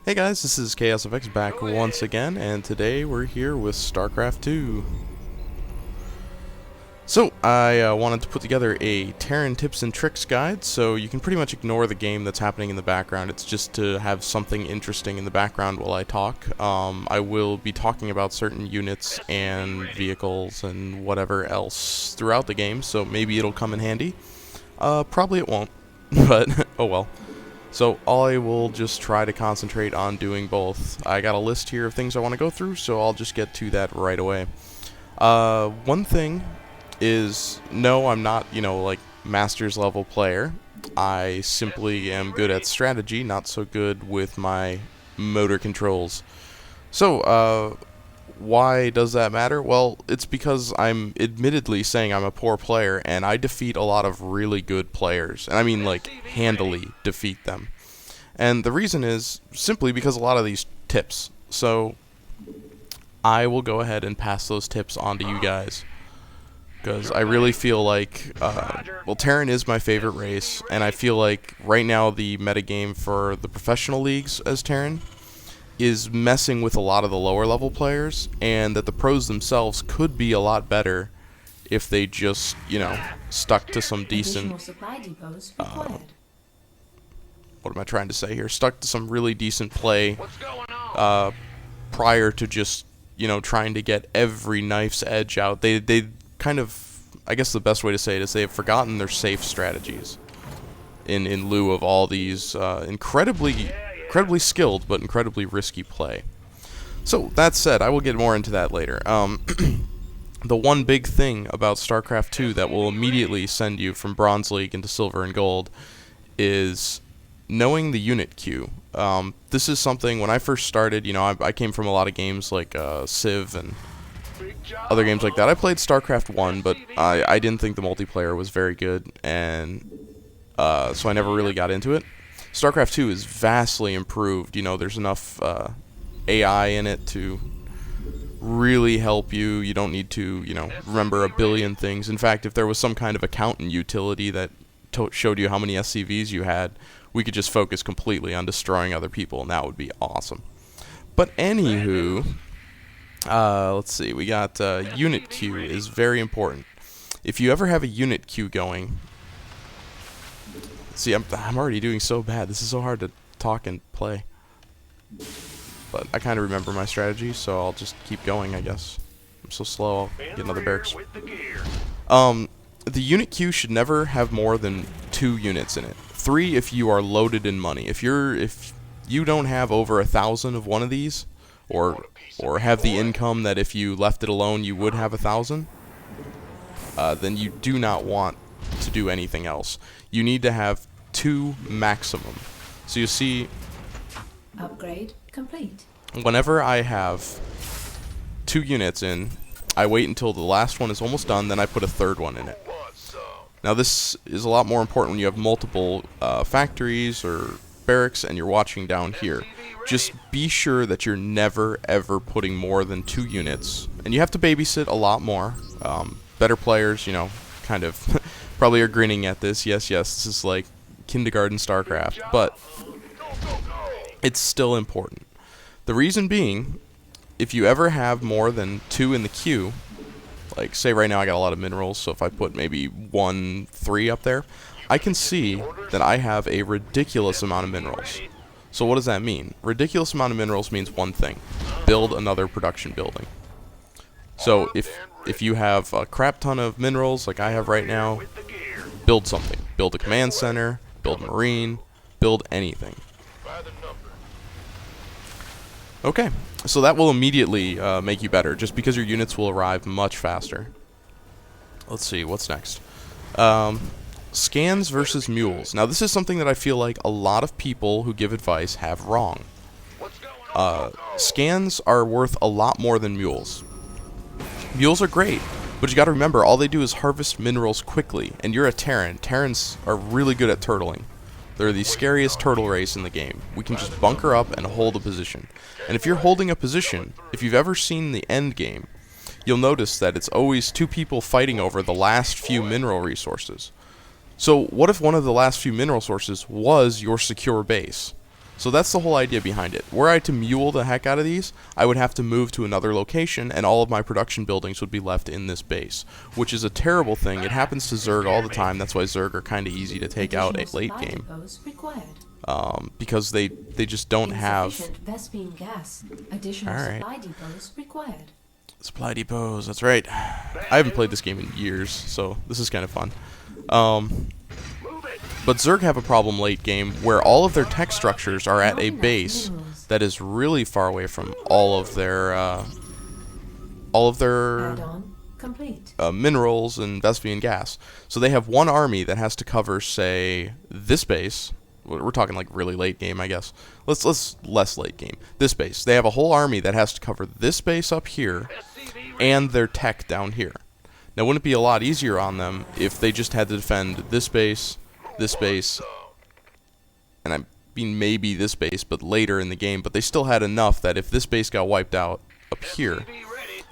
Hey guys, this is ChaosFX back once again, and today we're here with Starcraft 2. So, I wanted to put together a Terran tips and tricks guide, so you can pretty much ignore the game that's happening in the background. It's just to have something interesting in the background while I talk. I will be talking about certain units and vehicles and whatever else throughout the game, so maybe it'll come in handy. Probably it won't, but oh well. So I will just try to concentrate on doing both. I got a list here of things I want to go through, so I'll just get to that right away. One thing is, no, I'm not, like, master's level player. I simply am good at strategy, not so good with my motor controls. So, why does that matter? Well, it's because I'm admittedly saying I'm a poor player, and I defeat a lot of really good players. And I mean, like, handily defeat them. And the reason is simply because a lot of these tips. So, I will go ahead and pass those tips on to you guys. Because I really feel like, well, Terran is my favorite race, and I feel like right now the metagame for the professional leagues as Terran is messing with a lot of the lower level players, and that the pros themselves could be a lot better if they just, stuck to some decent, what am I trying to say here? Stuck to some really decent play prior to just, trying to get every knife's edge out. They kind of, I guess the best way to say it is they have forgotten their safe strategies in lieu of all these incredibly skilled but incredibly risky play. So that said, I will get more into that later. The one big thing about StarCraft 2 that will immediately send you from Bronze League into Silver and Gold is knowing the unit queue. This is something, when I first started, I came from a lot of games like Civ and other games like that. I played StarCraft 1, but I didn't think the multiplayer was very good, and so I never really got into it. StarCraft 2 is vastly improved. There's enough AI in it to really help you. You don't need to, remember a billion things. In fact, if there was some kind of accountant utility that showed you how many SCVs you had, we could just focus completely on destroying other people, and that would be awesome. But anywho, let's see. We got unit queue is very important. If you ever have a unit queue going, see, I'm already doing so bad. This is so hard to talk and play. But I kind of remember my strategy, so I'll just keep going, I guess. I'm so slow, I'll get another barracks. The unit queue should never have more than 2 units in it. 3 if you are loaded in money. If you don't have over 1,000 of one of these, or have the income that if you left it alone you would have 1,000, then you do not want to do anything else. You need to have 2 maximum. So you see, upgrade complete. Whenever I have 2 units in, I wait until the last one is almost done, then I put a 3rd one in it. Now this is a lot more important when you have multiple factories or barracks and you're watching down here. Just be sure that you're never ever putting more than 2 units, and you have to babysit a lot more. Better players, kind of probably are grinning at this. Yes, this is like kindergarten StarCraft, but it's still important. The reason being, if you ever have more than 2 in the queue, like say right now I got a lot of minerals, so if I put maybe 1, 3 up there, I can see that I have a ridiculous amount of minerals. So what does that mean? Ridiculous amount of minerals means one thing: build another production building. So if you have a crap ton of minerals like I have right now, build something. Build a command center, build a marine, build anything. Okay, so that will immediately make you better, just because your units will arrive much faster. Let's see, what's next? Scans versus mules. Now this is something that I feel like a lot of people who give advice have wrong. Scans are worth a lot more than mules. Mules are great, but you gotta remember, all they do is harvest minerals quickly, and you're a Terran. Terrans are really good at turtling. They're the scariest turtle race in the game. We can just bunker up and hold a position. And if you're holding a position, if you've ever seen the end game, you'll notice that it's always 2 people fighting over the last few mineral resources. So what if one of the last few mineral sources was your secure base? So that's the whole idea behind it. Were I to mule the heck out of these, I would have to move to another location, and all of my production buildings would be left in this base, which is a terrible thing. It happens to Zerg all the time. That's why Zerg are kind of easy to take out at late game, because they just don't have. Alright. Supply depots, that's right. I haven't played this game in years, so this is kind of fun. But Zerg have a problem late game where all of their tech structures are at a base that is really far away from all of their minerals and Vespian gas. So they have one army that has to cover, say, this base. We're talking like really late game, I guess. Let's less late game. This base. They have a whole army that has to cover this base up here and their tech down here. Now, wouldn't it be a lot easier on them if they just had to defend this base, and I mean maybe this base, but later in the game, but they still had enough that if this base got wiped out up here,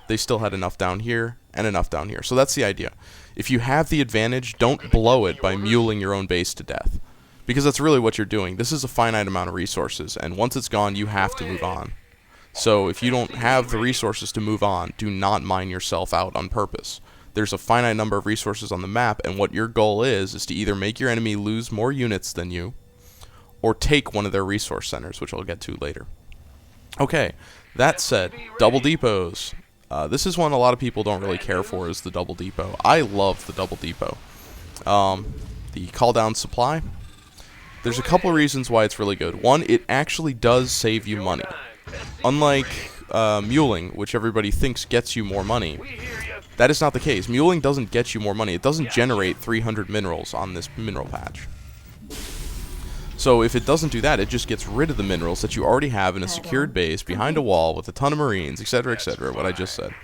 they still had enough down here and enough down here. So that's the idea. If you have the advantage, don't blow it by muling your own base to death, because that's really what you're doing. This is a finite amount of resources, and once it's gone, you have to move on. So if you don't have the resources to move on, do not mine yourself out on purpose. There's a finite number of resources on the map, and what your goal is to either make your enemy lose more units than you, or take one of their resource centers, which I'll get to later. Okay, that said, double depots. This is one a lot of people don't really care for, is the double depot. I love the double depot. The call down supply. There's a couple of reasons why it's really good. One, it actually does save you money. Unlike muling, which everybody thinks gets you more money, that is not the case. Muling doesn't get you more money. It doesn't generate 300 minerals on this mineral patch. So if it doesn't do that, it just gets rid of the minerals that you already have in a secured base behind a wall with a ton of marines, etc., etc., what I just said.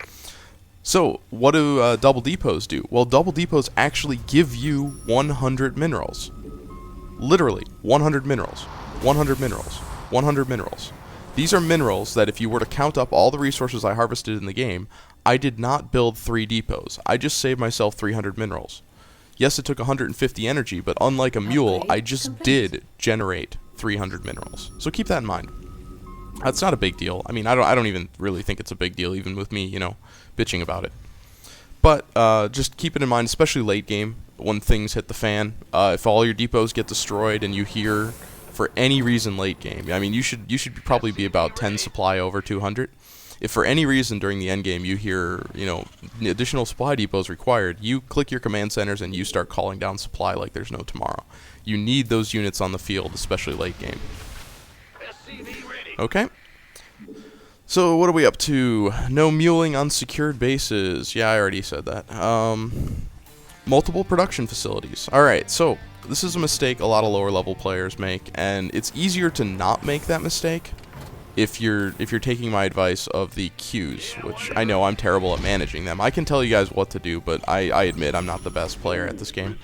So what do double depots do? Well, double depots actually give you 100 minerals. Literally, 100 minerals. 100 minerals. 100 minerals. These are minerals that if you were to count up all the resources I harvested in the game, I did not build 3 depots. I just saved myself 300 minerals. Yes, it took 150 energy, but unlike a mule, I just did generate 300 minerals. So keep that in mind. That's not a big deal. I mean, I don't even really think it's a big deal, even with me, bitching about it. But just keep it in mind, especially late game, when things hit the fan. If all your depots get destroyed and you hear, for any reason, late game, I mean, you should probably be about 10 supply over 200. If for any reason during the end game you hear, additional supply depots required, you click your command centers and you start calling down supply like there's no tomorrow. You need those units on the field, especially late game. Okay. So what are we up to? No muling on secured bases. Yeah, I already said that. Multiple production facilities. Alright, so this is a mistake a lot of lower level players make, and it's easier to not make that mistake if you're taking my advice of the queues, which I know I'm terrible at managing them. I can tell you guys what to do, but I admit I'm not the best player at this game.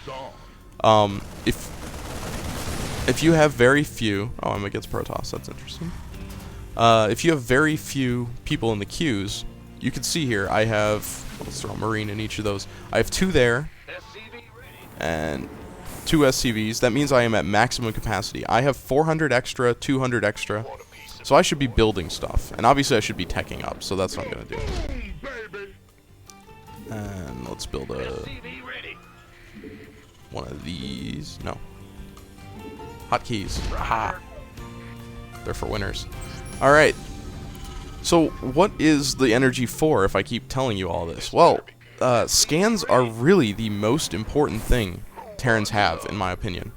If you have very few... Oh, I'm against Protoss. That's interesting. If you have very few people in the queues, you can see here I have... Let's throw a Marine in each of those. I have 2 there, and 2 SCVs. That means I am at maximum capacity. I have 400 extra, 200 extra. So I should be building stuff, and obviously I should be teching up, so that's what I'm going to do. And let's build one of these. No. Hotkeys. Aha. They're for winners. Alright. So what is the energy for if I keep telling you all this? Well, scans are really the most important thing Terrans have, in my opinion.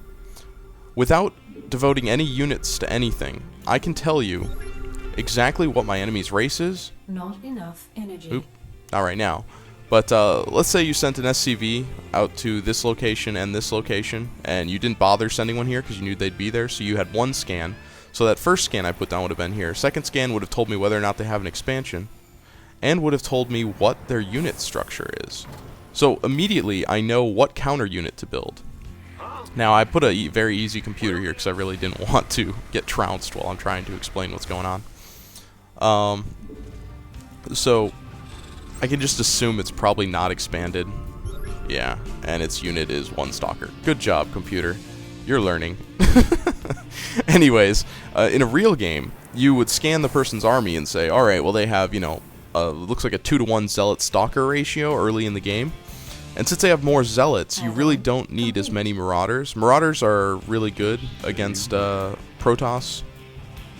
Without devoting any units to anything, I can tell you exactly what my enemy's race is. Not enough energy. Oop, not right now. But let's say you sent an SCV out to this location and this location, and you didn't bother sending one here because you knew they'd be there, so you had 1 scan. So that first scan I put down would have been here. Second scan would have told me whether or not they have an expansion, and would have told me what their unit structure is. So immediately I know what counter unit to build. Now, I put a very easy computer here because I really didn't want to get trounced while I'm trying to explain what's going on. So, I can just assume it's probably not expanded. Yeah, and its unit is 1 stalker. Good job, computer. You're learning. Anyways, in a real game, you would scan the person's army and say, alright, well they have, you know, looks like a 2-to-1 Zealot-Stalker ratio early in the game. And since they have more Zealots, you really don't need as many Marauders. Marauders are really good against Protoss.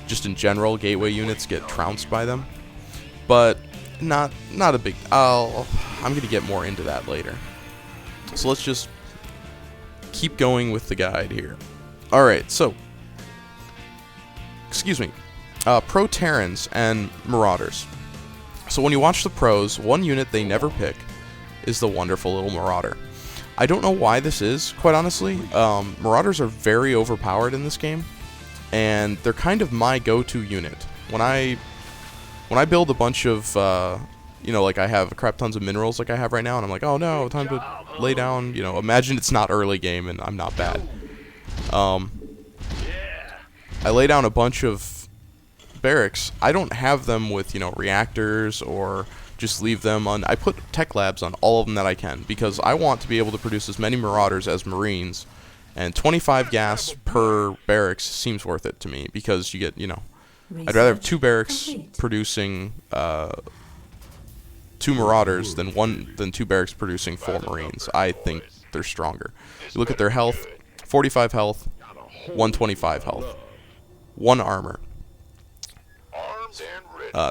Just in general, gateway units get trounced by them. But not a big... I'm going to get more into that later. So let's just keep going with the guide here. Alright, so... Excuse me. Pro Terrans and Marauders. So when you watch the pros, one unit they never pick is the wonderful little Marauder. I don't know why this is, quite honestly. Marauders are very overpowered in this game, and they're kind of my go-to unit. When I build a bunch of, you know, like I have crap tons of minerals like I have right now, and I'm like, oh no, time to lay down, you know, imagine it's not early game and I'm not bad. I lay down a bunch of barracks. I don't have them with, you know, reactors or just leave them on. I put tech labs on all of them that I can because I want to be able to produce as many Marauders as Marines, and 25 gas per barracks seems worth it to me because you get, you know, I'd rather have 2 barracks producing 2 Marauders than 2 barracks producing 4 Marines. I think they're stronger. You look at their health: 45 health, 125 health, 1 armor.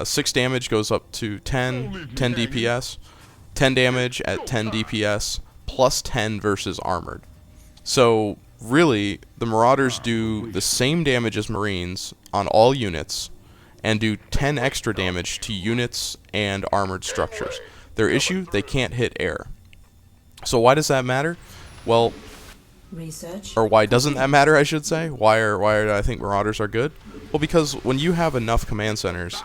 6 damage goes up to 10 DPS, 10 damage at 10 DPS, plus 10 versus armored. So, really, the Marauders do the same damage as Marines on all units, and do 10 extra damage to units and armored structures. Their issue, they can't hit air. So why does that matter? Well, or why doesn't that matter, I should say? Why do I think Marauders are good? Well, because when you have enough command centers,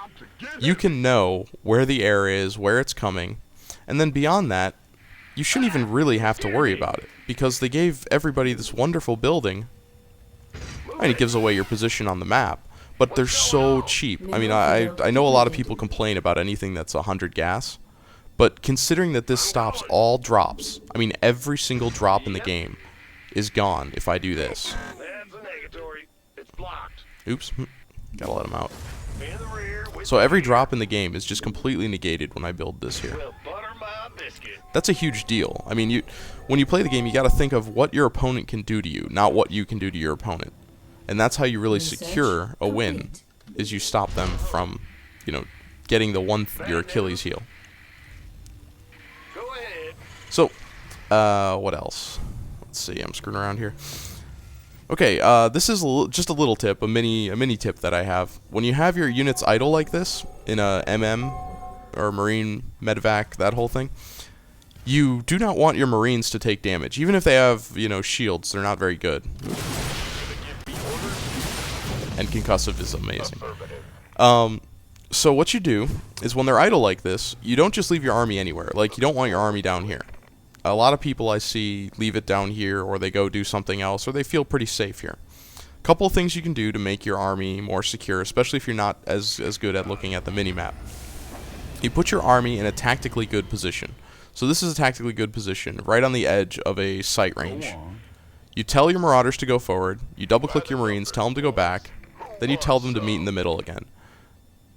you can know where the air is, where it's coming, and then beyond that, you shouldn't even really have to worry about it, because they gave everybody this wonderful building, and it gives away your position on the map, but they're so cheap. I mean, I know a lot of people complain about anything that's 100 gas, but considering that this stops all drops, I mean, every single drop in the game is gone if I do this. Oops, gotta let them out. So every drop in the game is just completely negated when I build this here. That's a huge deal. I mean, when you play the game, you gotta think of what your opponent can do to you, not what you can do to your opponent. And that's how you really secure a win, is you stop them from, you know, getting your Achilles heel. So, what else? Let's see, I'm screwing around here. Okay, this is just a little tip, a mini tip that I have. When you have your units idle like this, in a MM, or Marine, Medevac, that whole thing, you do not want your Marines to take damage. Even if they have, you know, shields, they're not very good. And concussive is amazing. So what you do is when they're idle like this, you don't just leave your army anywhere. Like, you don't want your army down here. A lot of people I see leave it down here, or they go do something else, or they feel pretty safe here. A couple of things you can do to make your army more secure, especially if you're not as good at looking at the minimap. You put your army in a tactically good position. So this is a tactically good position, right on the edge of a sight range. You tell your Marauders to go forward, you double-click your Marines, tell them to go back, then you tell them to meet in the middle again.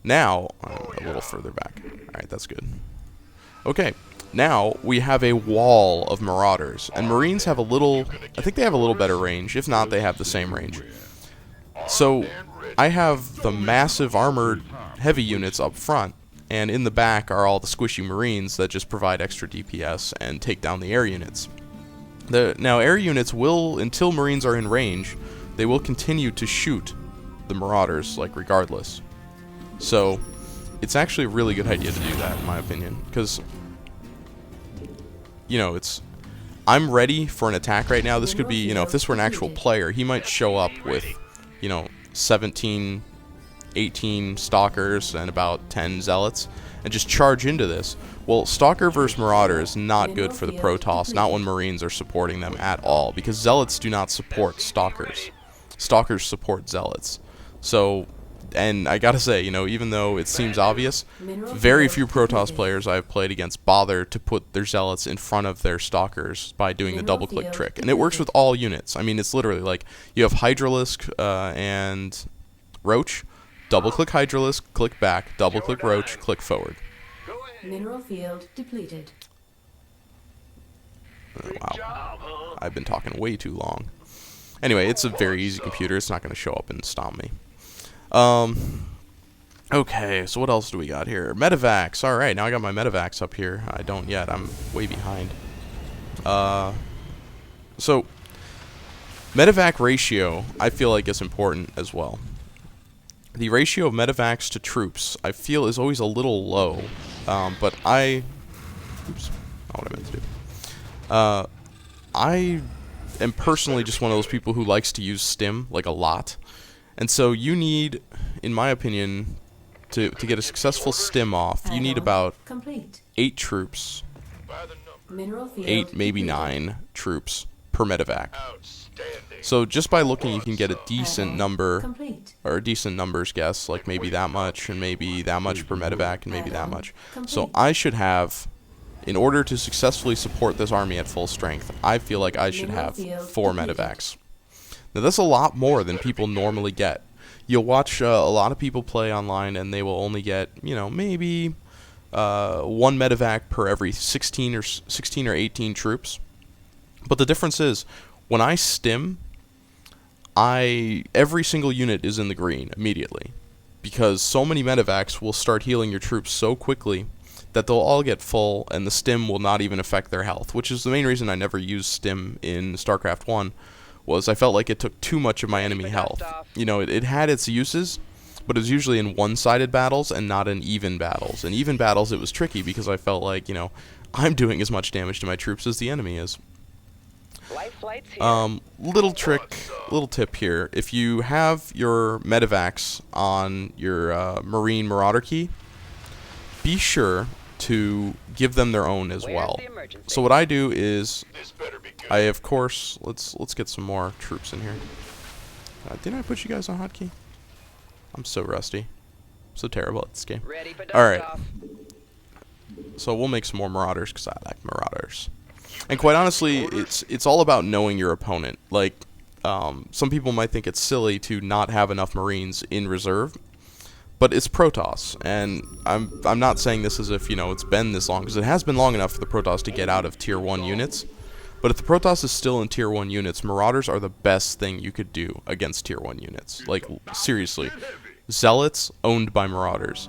Now, a little further back. Alright, that's good. Okay, now we have a wall of Marauders, and Marines have a little, I think they have a little better range, if not they have the same range. So, I have the massive armored heavy units up front, and in the back are all the squishy Marines that just provide extra DPS and take down the air units. Now, air units will, until Marines are in range, they will continue to shoot the Marauders, like, regardless. So, it's actually a really good idea to do that, in my opinion, because, you know, I'm ready for an attack right now. This could be, you know, if this were an actual player, he might show up with, you know, 17, 18 Stalkers and about 10 Zealots, and just charge into this. Well, Stalker versus Marauder is not good for the Protoss, not when Marines are supporting them at all, because Zealots do not support Stalkers. Stalkers support Zealots. So, And I gotta say, you know, even though it seems obvious, very few Protoss players I've played against bother to put their zealots in front of their stalkers by doing the double-click trick. And it works with all units. I mean, it's literally like, you have Hydralisk and Roach, double-click Hydralisk, click back, double-click Roach, click forward. Mineral field depleted. Wow. I've been talking way too long. Anyway, it's a very easy computer. It's not going to show up and stomp me. Okay, so what else do we got here? Medivacs. Alright, now I got my Medivacs up here. I don't yet. I'm way behind. So, Medivac ratio, I feel like is important as well. The ratio of Medivacs to troops, I feel, is always a little low. But oops, not what I meant to do. I am personally just one of those people who likes to use stim, like, a lot. And so you need, in my opinion, to get a successful stim off, you need about 8 troops, 8, maybe 9 troops per Medivac. So just by looking, you can get a decent number, or a decent numbers guess, like maybe that much, and maybe that much per Medivac, and maybe that much. So I should have, in order to successfully support this army at full strength, I feel like I should have 4 Medivacs. Now that's a lot more than people normally get. You'll watch a lot of people play online and they will only get, you know, maybe 1 Medivac per every 16 or 18 troops. But the difference is, when I stim, every single unit is in the green immediately. Because so many Medivacs will start healing your troops so quickly that they'll all get full and the stim will not even affect their health, which is the main reason I never used stim in Starcraft 1. Was I felt like it took too much of my enemy health. You know, it had its uses, but it was usually in one-sided battles and not in even battles. In even battles, it was tricky because I felt like, you know, I'm doing as much damage to my troops as the enemy is. Little tip here. If you have your Medivacs on your Marine Marauder key, be sure to give them their own as well. So what I do is, of course, let's get some more troops in here. Didn't I put you guys on hotkey? I'm so rusty. I'm so terrible at this game. Alright. So we'll make some more Marauders, because I like Marauders. And quite honestly, it's all about knowing your opponent. Like, some people might think it's silly to not have enough Marines in reserve. But it's Protoss, and I'm not saying this as if, you know, it's been this long, because it has been long enough for the Protoss to get out of Tier 1 units. But if the Protoss is still in Tier 1 units, Marauders are the best thing you could do against Tier 1 units. Like, seriously. Zealots, owned by Marauders.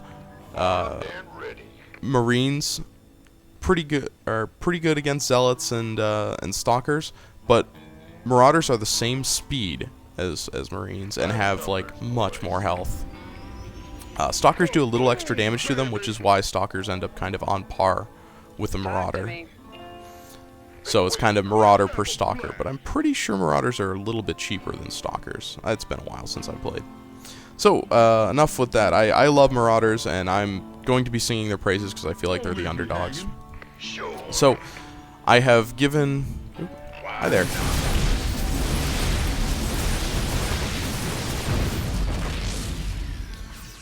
Marines, pretty good against Zealots and Stalkers, but Marauders are the same speed as Marines, and have, like, much more health. Stalkers do a little extra damage to them, which is why Stalkers end up kind of on par with the Marauder. So it's kind of Marauder per Stalker, but I'm pretty sure Marauders are a little bit cheaper than Stalkers. It's been a while since I played. So, enough with that. I love Marauders, and I'm going to be singing their praises because I feel like they're the underdogs. So, I have given... Hi there.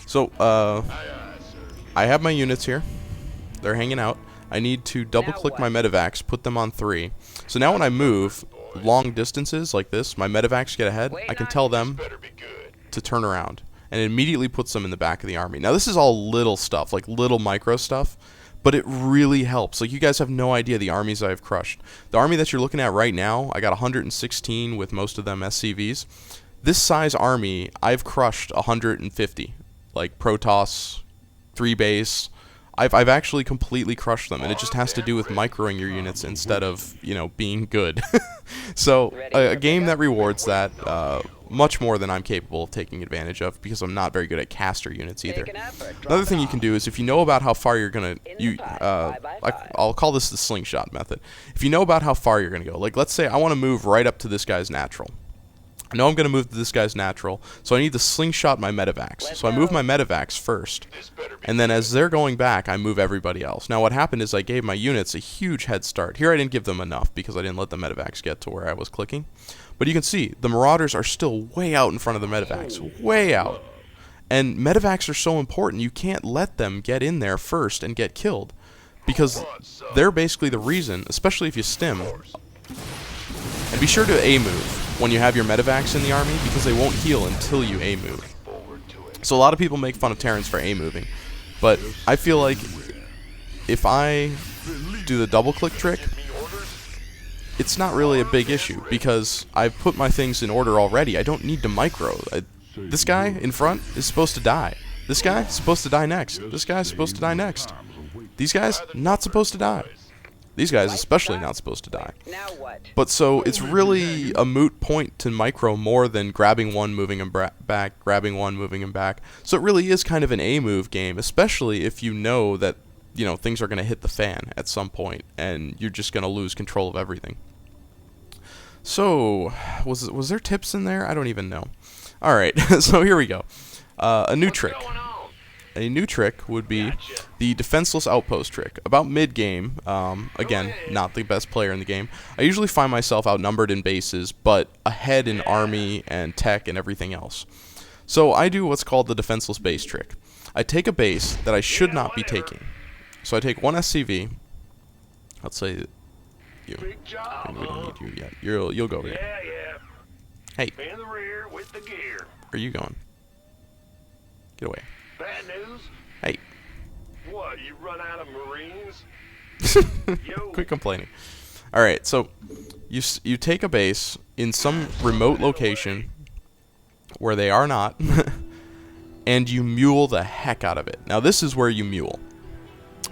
So, I have my units here. They're hanging out. I need to double-click my Medivacs, put them on 3. So now when I move long distances like this, my Medivacs get ahead. I can tell them to turn around, and it immediately puts them in the back of the army. Now, this is all little stuff, like little micro stuff, but it really helps. Like, you guys have no idea the armies I've crushed. The army that you're looking at right now, I got 116 with most of them SCVs. This size army, I've crushed 150. Like Protoss, 3 base. I've actually completely crushed them, and it just has to do with microing your units instead of, you know, being good. So, a game that rewards that much more than I'm capable of taking advantage of, because I'm not very good at caster units either. Another thing you can do is, if you know about how far you're gonna, I'll call this the slingshot method. If you know about how far you're gonna go, like let's say I want to move right up to this guy's natural. I know I'm going to move to this guy's natural, so I need to slingshot my Medivacs. So I move my Medivacs first, and then as they're going back, I move everybody else. Now what happened is I gave my units a huge head start. Here I didn't give them enough because I didn't let the Medivacs get to where I was clicking. But you can see, the Marauders are still way out in front of the Medivacs. Way out. And medevacs are so important, you can't let them get in there first and get killed. Because they're basically the reason, especially if you stim. And be sure to A-move when you have your medevacs in the army, because they won't heal until you A-move. So a lot of people make fun of Terrans for A-moving. But I feel like if I do the double-click trick, it's not really a big issue, because I've put my things in order already. I don't need to micro. This guy in front is supposed to die. This guy is supposed to die next. This guy is supposed to die next. These guys, not supposed to die. These guys especially not supposed to die. But so it's really a moot point to micro more than grabbing one, moving him back, grabbing one, moving him back. So it really is kind of an A-move game, especially if you know that, you know, things are going to hit the fan at some point and you're just going to lose control of everything. So, was there tips in there? I don't even know. Alright, so here we go. A new trick. A new trick would be the defenseless outpost trick. About mid-game, again, not the best player in the game, I usually find myself outnumbered in bases, but ahead in army and tech and everything else. So I do what's called the defenseless base trick. I take a base that I should not be taking. So I take one SCV. Let's say you. We don't need you yet. You'll go over here. Hey. Where are you going? Get away. Bad news? Hey. What, you run out of Marines? Quit complaining. Alright, so you take a base in some remote location where they are not, and you mule the heck out of it. Now this is where you mule.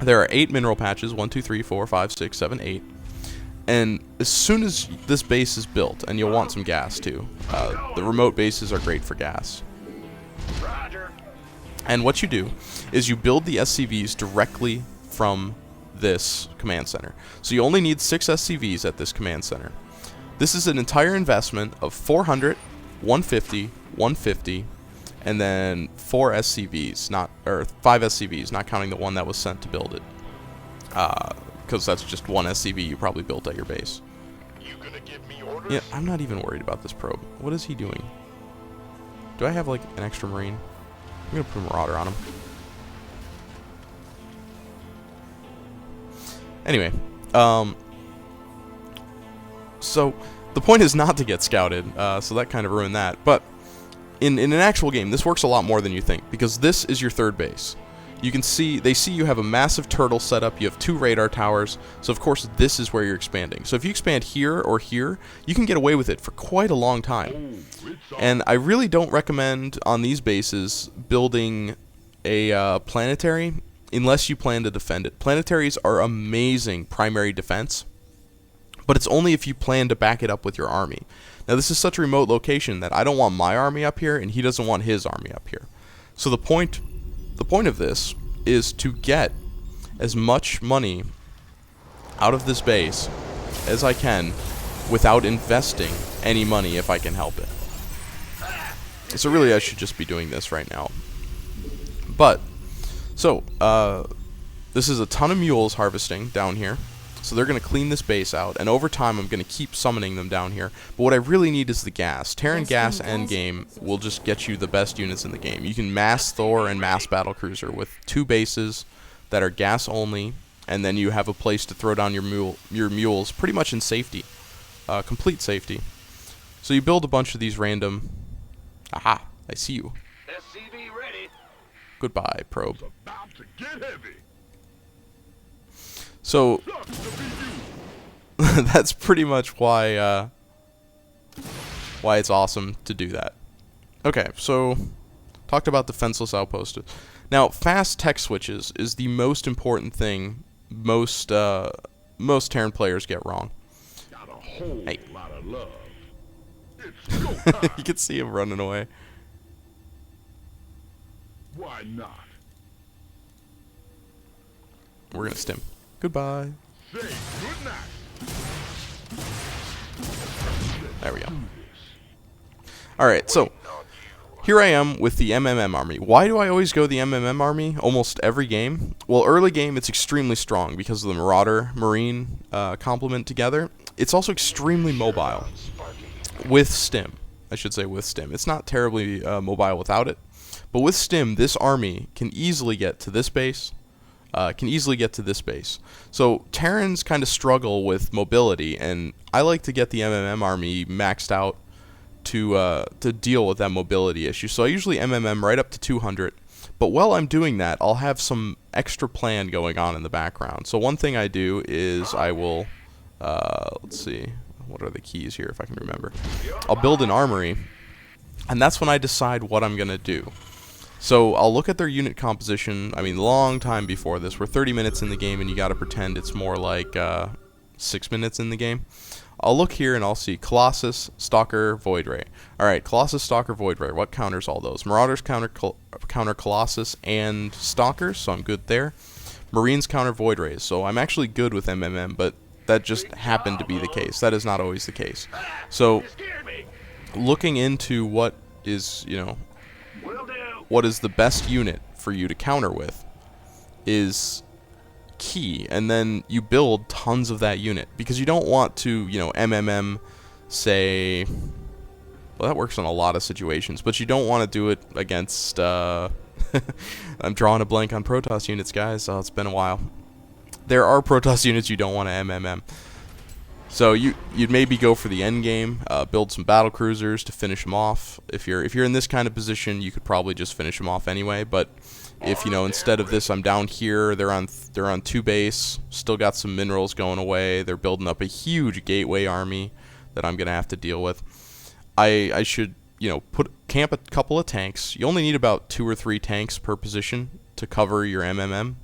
There are 8 mineral patches, 1, 2, 3, 4, 5, 6, 7, 8. And as soon as this base is built, and you'll want some gas too, the remote bases are great for gas. Roger. And what you do is you build the SCVs directly from this command center. So you only need 6 SCVs at this command center. This is an entire investment of 400, 150, 150, and then 4 SCVs, or 5 SCVs, not counting the one that was sent to build it. Because that's just one SCV you probably built at your base. You gonna give me orders? Yeah, I'm not even worried about this probe. What is he doing? Do I have like an extra marine? I'm gonna put a marauder on him. Anyway, so the point is not to get scouted, so that kind of ruined that. But in an actual game, this works a lot more than you think, because this is your third base. You can see, they see you have a massive turtle set up, you have 2 radar towers, so of course this is where you're expanding. So if you expand here or here, you can get away with it for quite a long time. And I really don't recommend on these bases building a planetary unless you plan to defend it. Planetaries are amazing primary defense, but it's only if you plan to back it up with your army. Now this is such a remote location that I don't want my army up here and he doesn't want his army up here. So the point of this is to get as much money out of this base as I can without investing any money if I can help it. So really I should just be doing this right now. But, so, this is a ton of mules harvesting down here. So they're going to clean this base out, and over time I'm going to keep summoning them down here. But what I really need is the gas. Terran gas endgame will just get you the best units in the game. You can mass Thor and mass Battlecruiser with 2 bases that are gas only, and then you have a place to throw down your mules pretty much in safety. Complete safety. So you build a bunch of these random... Aha, I see you. SCV ready. Goodbye, probe. It's about to get heavy. So, that's pretty much why it's awesome to do that. Okay, so, talked about defenseless outposts. Now, fast tech switches is the most important thing most Terran players get wrong. Got a whole Hey. lot of love. It's go time. You can see him running away. Why not? We're gonna stim. Goodbye. Say good night. There we go. Alright, so here I am with the MMM army. Why do I always go the MMM army almost every game? Well, early game it's extremely strong because of the Marauder Marine complement together. It's also extremely mobile with stim. I should say with stim. It's not terribly mobile without it, But with stim, this army can easily get to this base, So Terrans kind of struggle with mobility, and I like to get the MMM army maxed out to deal with that mobility issue. So I usually MMM right up to 200, but while I'm doing that, I'll have some extra plan going on in the background. So one thing I do is I will, let's see, what are the keys here if I can remember. I'll build an armory, and that's when I decide what I'm going to do. So I'll look at their unit composition. I mean, long time before this. We're 30 minutes in the game, and you got to pretend it's more like 6 minutes in the game. I'll look here, and I'll see Colossus, Stalker, Void Ray. Alright, Colossus, Stalker, Void Ray. What counters all those? Marauders counter Colossus and Stalkers, so I'm good there. Marines counter Void Rays, so I'm actually good with MMM, but that just happened to be the case. That is not always the case. So, looking into what is, what is the best unit for you to counter with is key, and then you build tons of that unit, because you don't want to, MMM, say, well, that works in a lot of situations, but you don't want to do it against, I'm drawing a blank on Protoss units, guys. Oh, it's been a while. There are Protoss units you don't want to MMM. So you'd maybe go for the end game, build some battle cruisers to finish them off. If you're in this kind of position, you could probably just finish them off anyway. But if instead of this, I'm down here, they're on 2 base, still got some minerals going away. They're building up a huge gateway army that I'm gonna have to deal with. I should camp a couple of tanks. You only need about 2 or 3 tanks per position to cover your MMM.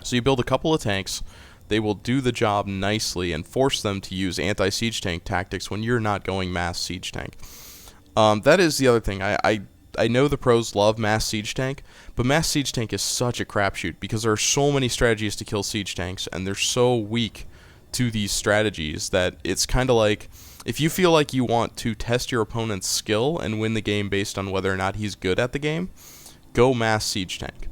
So you build a couple of tanks. They will do the job nicely and force them to use anti-siege tank tactics when you're not going mass siege tank. That is the other thing. I know the pros love mass siege tank, but mass siege tank is such a crapshoot because there are so many strategies to kill siege tanks, and they're so weak to these strategies that it's kind of like, if you feel like you want to test your opponent's skill and win the game based on whether or not he's good at the game, go mass siege tank.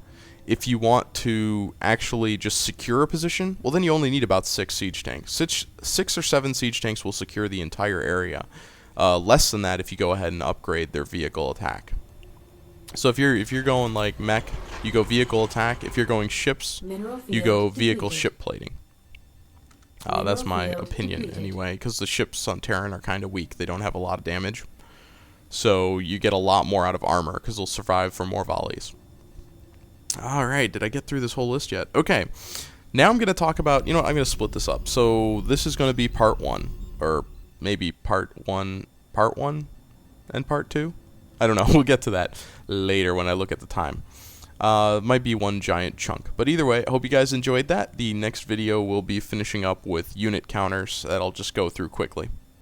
If you want to actually just secure a position, well, then you only need about 6 siege tanks. 6 or 7 siege tanks will secure the entire area. Less than that if you go ahead and upgrade their vehicle attack. So if you're going like mech, you go vehicle attack. If you're going ships, you go vehicle ship plating. That's my opinion anyway, because the ships on Terran are kind of weak. They don't have a lot of damage. So you get a lot more out of armor because they'll survive for more volleys. Alright, did I get through this whole list yet? Okay, now I'm going to talk about, I'm going to split this up. So this is going to be part 1, or maybe part 1 and part 2? I don't know, we'll get to that later when I look at the time. Might be one giant chunk. But either way, I hope you guys enjoyed that. The next video will be finishing up with unit counters that I'll just go through quickly.